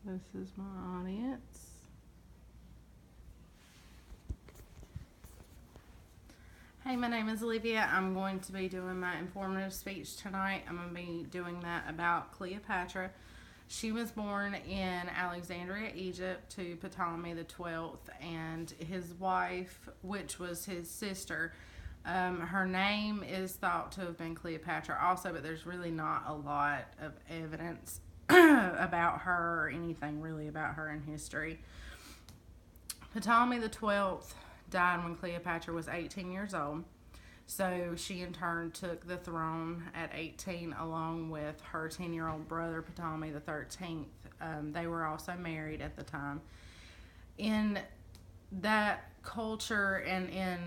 This is my audience. Hey, my name is Olivia. I'm going to be doing my informative speech tonight. I'm going to be doing that about Cleopatra. She was born in Alexandria, Egypt, to Ptolemy the 12th, and his wife, which was his sister. Her name is thought to have been Cleopatra also, but there's really not a lot of evidence about her or anything really about her in history. Ptolemy the 12th died when Cleopatra was 18 years old. So she in turn took the throne at 18 along with her 10-year-old brother Ptolemy the 13th. They were also married at the time. In that culture and in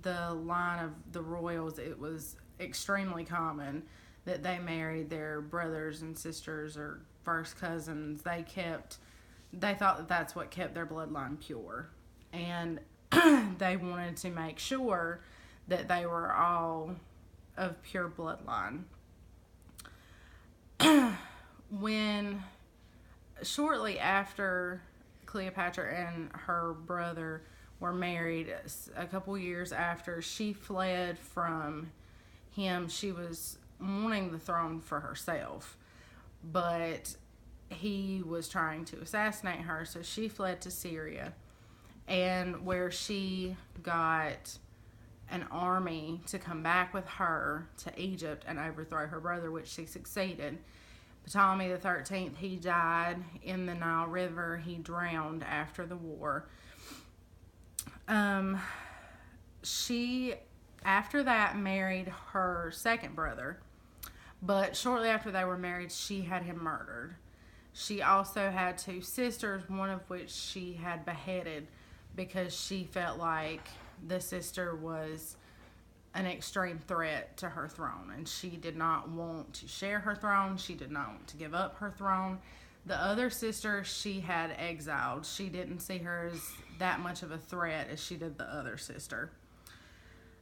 the line of the royals, it was extremely common that they married their brothers and sisters or first cousins. They thought that that's what kept their bloodline pure. And they wanted to make sure that they were all of pure bloodline. When shortly after Cleopatra and her brother were married, a couple years after, she fled from him. She was wanting the throne for herself, but he was trying to assassinate her, so she fled to Syria, and where she got an army to come back with her to Egypt and overthrow her brother, which she succeeded. Ptolemy the 13th, he died in the Nile River. He drowned after the war. She, after that, married her second brother, but shortly after they were married, she had him murdered. She also had two sisters, one of which she had beheaded because she felt like the sister was an extreme threat to her throne, and she did not want to share her throne. She did not want to give up her throne. The other sister she had exiled. She didn't see her as that much of a threat as she did the other sister.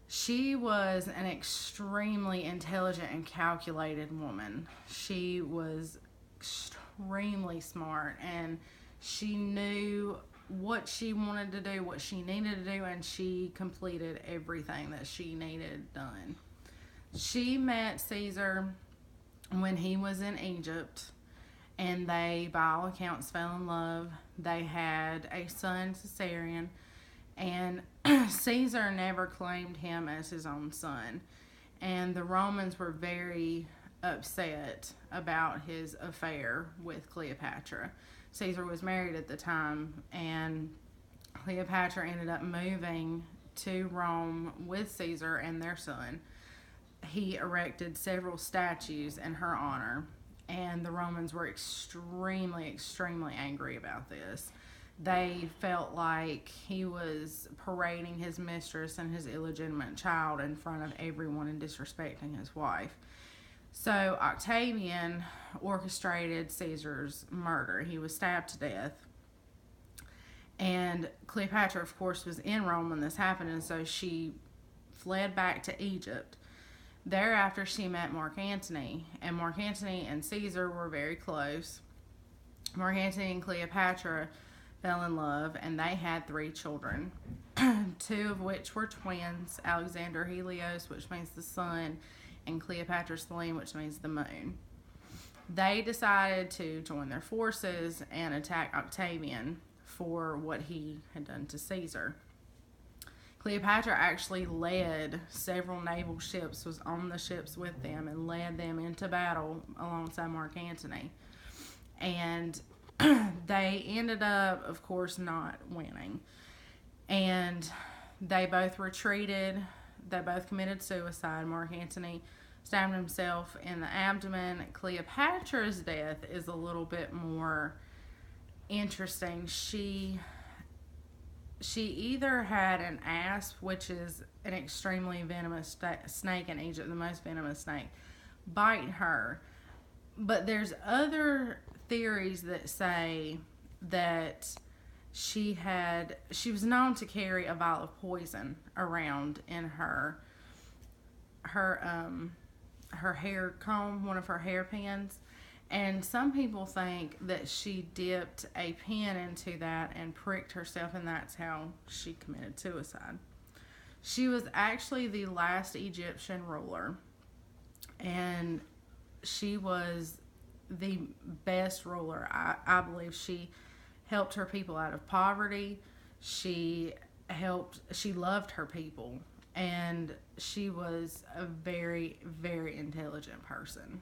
She was an extremely intelligent and calculated woman. She was extremely smart, and she knew what she wanted to do, what she needed to do, and she completed everything that she needed done. She met Caesar when he was in Egypt, and they, by all accounts, fell in love. They had a son, Caesarion, and Caesar never claimed him as his own son. And the Romans were very upset about his affair with Cleopatra. Caesar was married at the time, and Cleopatra ended up moving to Rome with Caesar and their son. He erected several statues in her honor, and the Romans were extremely, extremely angry about this. They felt like he was parading his mistress and his illegitimate child in front of everyone and disrespecting his wife. So Octavian orchestrated Caesar's murder. He was stabbed to death. And Cleopatra, of course, was in Rome when this happened, and so she fled back to Egypt. Thereafter, she met Mark Antony, and Mark Antony and Caesar were very close. Mark Antony and Cleopatra fell in love, and they had 3 children, 2 of which were twins, Alexander Helios, which means the sun, and Cleopatra Selene, which means the moon. They decided to join their forces and attack Octavian for what he had done to Caesar. Cleopatra actually led several naval ships, was on the ships with them, and led them into battle alongside Mark Antony. And they ended up, of course, not winning. And they both retreated. They both committed suicide. Mark Antony stabbed himself in the abdomen. Cleopatra's death is a little bit more interesting. She either had an asp, which is an extremely venomous snake in Egypt, the most venomous snake, bite her. But there's other theories that say that she was known to carry a vial of poison around in her hair comb, one of her hairpins, And some people think that she dipped a pin into that and pricked herself, and that's how she committed suicide. She was actually the last Egyptian ruler, and she was the best ruler. I believe she helped her people out of poverty. She loved her people, and she was a very, very intelligent person.